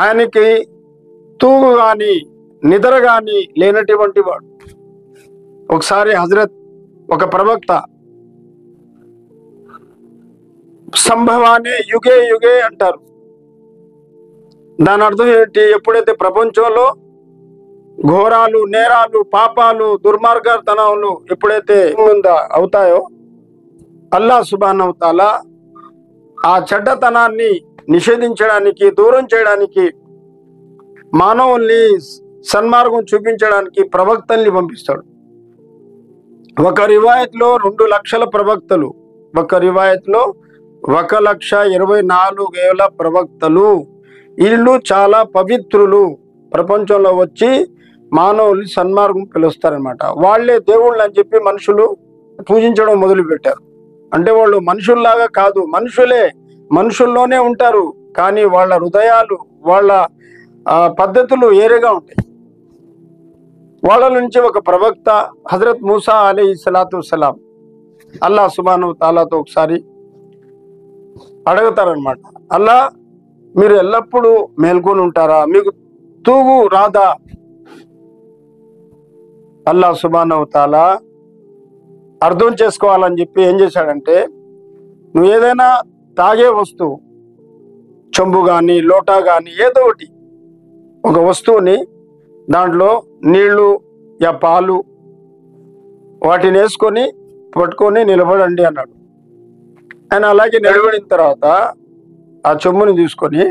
ఆయనకి తూగు కానీ నిద్ర కానీ లేనటువంటి వాడు. ఒకసారి హజరత్ ఒక ప్రవక్త సంభవానే యుగే యుగే అంటారు. దాని అర్థం ఏంటి? ఎప్పుడైతే ప్రపంచంలో ఘోరాలు, నేరాలు, పాపాలు, దుర్మార్గతనాలు ఎప్పుడైతే అవుతాయో అల్లాహ్ సుబ్హానహు వ తఆలా ఆ చెడ్డతనాన్ని నిషేధించడానికి, దూరం చేయడానికి, మానవుల్ని సన్మార్గం చూపించడానికి ప్రవక్తల్ని పంపిస్తాడు. ఒక రివాయత్లో 2 లక్షల ప్రవక్తలు, ఒక రివాయత్లో 1,24,000 ప్రవక్తలు. వీళ్ళు చాలా పవిత్రులు. ప్రపంచంలో వచ్చి మానవుల్ని సన్మార్గం పిలుస్తారనమాట. వాళ్ళే దేవుళ్ళు అని చెప్పి మనుషులు పూజించడం మొదలు పెట్టారు. అంటే వాళ్ళు మనుషుల్లాగా కాదు, మనుషులే, మనుషుల్లోనే ఉంటారు, కానీ వాళ్ళ హృదయాలు, వాళ్ళ పద్ధతులు ఏరేగా ఉంటాయి. వాళ్ళ నుంచి ఒక ప్రవక్త హజరత్ మూసా అలైహిస్సలాతు వస్సలాం అల్లాహ్ సుబ్హానహు వ తఆలాతో ఒకసారి అడుగుతారనమాట, అల్లా మీరు ఎల్లప్పుడూ మేల్కొని ఉంటారా? మీకు తూగు రాదా? అల్లాహ్ సుబ్హానహు వ తఆలా అర్థం చేసుకోవాలని చెప్పి ఏం చేశాడంటే, నువ్వు ఏదైనా తాగే వస్తువు, చెంబు కానీ లోటా కానీ ఏదో ఒకటి ఒక వస్తువుని దాంట్లో నీళ్లు యా పాలు వాటిని వేసుకొని పట్టుకొని నిలబడండి అన్నాడు. ఆయన అలాగే నిలబడిన తర్వాత ఆ చెంబుని తీసుకొని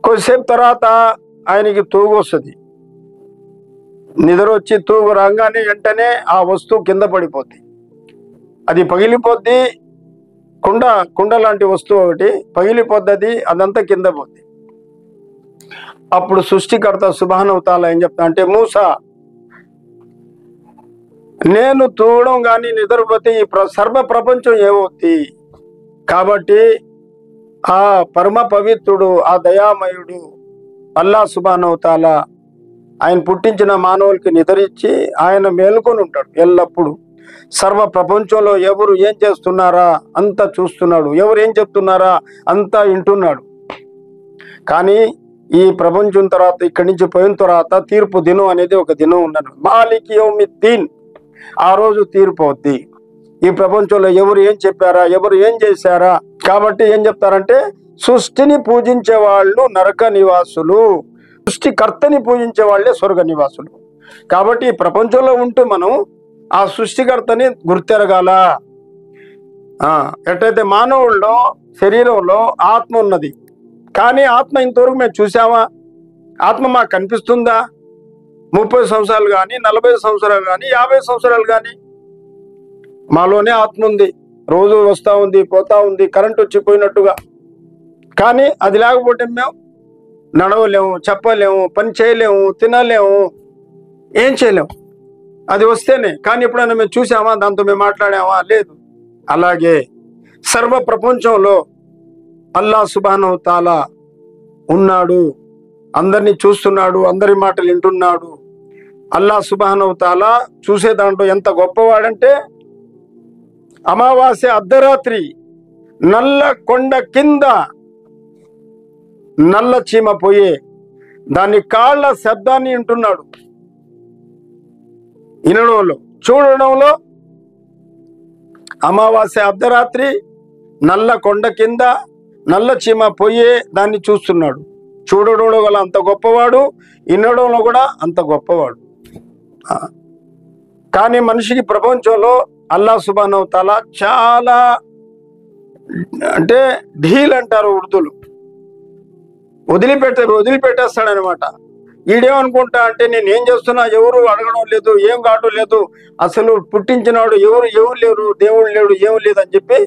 కొద్దిసేపు తర్వాత ఆయనకి తూగు వస్తుంది. నిద్ర వచ్చి తూగు రాగానే వెంటనే ఆ వస్తువు కింద పడిపోద్ది, అది పగిలిపోద్ది. కుండ లాంటి వస్తువు ఒకటి పగిలిపోద్ది, అదంతా కింద పోద్ది. అప్పుడు సృష్టికర్త సుబ్హానహు వ తఆలా ఏం చెప్తా అంటే, మూసా నేను తూగడం కానీ నిద్రపోతే ఈ సర్వ ప్రపంచం ఏమవుద్ది? కాబట్టి ఆ పరమ పవిత్రుడు, ఆ దయామయుడు అల్లాహ్ సుబ్హానహు వ తఆలా ఆయన పుట్టించిన మానవులకి నిద్రించి ఆయన మేలుకొని ఉంటాడు ఎల్లప్పుడూ. సర్వ ప్రపంచంలో ఎవరు ఏం చేస్తున్నారా అంతా చూస్తున్నాడు, ఎవరు ఏం చెప్తున్నారా అంతా వింటున్నాడు. కానీ ఈ ప్రపంచం తర్వాత, ఇక్కడి నుంచి పోయిన తర్వాత తీర్పు దినం అనేది ఒక దినం ఉన్నది, మాలిక్ యౌమిద్దీన్. ఆ రోజు తీర్పు అవుద్ది. ఈ ప్రపంచంలో ఎవరు ఏం చెప్పారా, ఎవరు ఏం చేశారా? కాబట్టి ఏం చెప్తారంటే, సృష్టిని పూజించే వాళ్ళు నరక నివాసులు, సృష్టికర్తని పూజించే వాళ్ళే స్వర్గ నివాసులు. కాబట్టి ఈ ప్రపంచంలో ఉంటూ మనం ఆ సృష్టికర్తని గుర్తెరగాల. ఎట్టయితే మానవుల్లో శరీరంలో ఆత్మ ఉన్నది, కానీ ఆత్మ ఇంతవరకు మేము చూసామా? ఆత్మ మాకు కనిపిస్తుందా? 30 సంవత్సరాలు కానీ, 40 సంవత్సరాలు కానీ, 50 సంవత్సరాలు కానీ మాలోనే ఆత్మ ఉంది, రోజు వస్తూ ఉంది, పోతా ఉంది, కరెంట్ వచ్చిపోయినట్టుగా. కానీ అది లేకపోతే మేము నడవలేము, చెప్పలేము, పని చేయలేము, తినలేము, ఏం చేయలేము. అది వస్తేనే. కానీ ఎప్పుడైనా మేము చూసామా? దాంతో మేము మాట్లాడామా? లేదు. అలాగే సర్వ ప్రపంచంలో అల్లాహ్ సుబ్హానహు వ తఆలా ఉన్నాడు, అందరినీ చూస్తున్నాడు, అందరి మాటలు వింటున్నాడు. అల్లాహ్ సుబ్హానహు వ తఆలా చూసే దాంట్లో ఎంత గొప్పవాడంటే, అమావాస్య అర్ధరాత్రి నల్ల కొండ కింద నల్ల చీమ పోయే దాని కాళ్ళ శబ్దాన్ని వింటున్నాడు. వినడంలో, చూడడంలో అమావాస్య అర్ధరాత్రి నల్ల కొండ కింద నల్ల చీమ పోయే దాన్ని చూస్తున్నాడు. చూడడంలో గల అంత గొప్పవాడు, వినడంలో కూడా అంత గొప్పవాడు. కానీ మనిషికి ప్రపంచంలో అల్లాహ్ సుబ్హానహు వ తఆలా చాలా, అంటే ఢీల్ అంటారు ఉర్దూలు, వదిలిపెట్టేస్తాడనమాట. ఈడేమనుకుంటా అంటే, నేను ఏం చేస్తున్నా ఎవరు అడగడం లేదు, ఏం కావడం లేదు, అసలు పుట్టించినాడు ఎవరు లేరు, దేవుడు లేడు, ఏం లేదని చెప్పి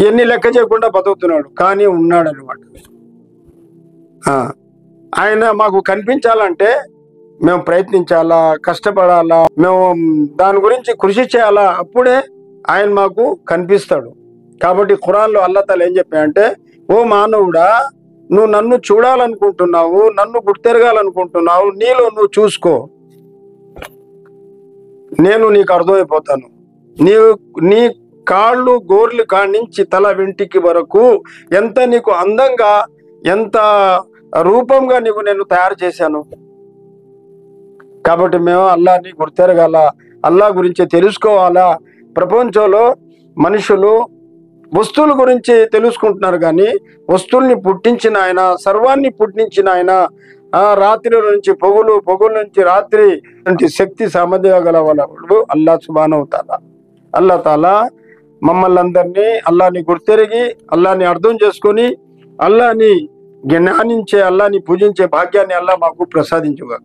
ఎన్ని లెక్క చేయకుండా బతుకుతున్నాడు. కానీ ఉన్నాడు అనమాట. ఆయన మాకు కనిపించాలంటే మేము ప్రయత్నించాలా, కష్టపడాలా, మేము దాని గురించి కృషి చేయాలా, అప్పుడే ఆయన మాకు కనిపిస్తాడు. కాబట్టి ఖురాన్లో అల్లాహ్ తాలా ఏం చెప్పాడంటే, ఓ మానవుడా, నువ్వు నన్ను చూడాలనుకుంటున్నావు, నన్ను గుర్తెరగాలనుకుంటున్నావు, నీలో నువ్వు చూసుకో, నేను నీకు అర్థమైపోతాను. నీ కాళ్ళు గోర్లు కానించి తల వెంటికి వరకు ఎంత నీకు అందంగా, ఎంత రూపంగా నీకు నేను తయారు చేశాను. కాబట్టి మేము అల్లాహ్ని గుర్తెరగాల, అల్లాహ్ గురించి తెలుసుకోవాలా. ప్రపంచంలో మనుషులు వస్తువుల గురించి తెలుసుకుంటున్నారు, కానీ వస్తువుల్ని పుట్టించిన ఆయన, సర్వాన్ని పుట్టించిన ఆయన, రాత్రి నుంచి పొగులు, పొగుల నుంచి రాత్రి వంటి శక్తి సామర్థ్యం గలవాడు అల్లాహ్ సుబ్హానహు వ తఆలా. అల్లాహ్ తాలా మమ్మల్ని అందరినీ అల్లాహ్ని గుర్తెరిగి, అల్లాహ్ని అర్థం చేసుకొని, అల్లాహ్ని జ్ఞానించే, అల్లాహ్ని పూజించే భాగ్యాన్ని అల్లాహ్ మాకు ప్రసాదించుగా.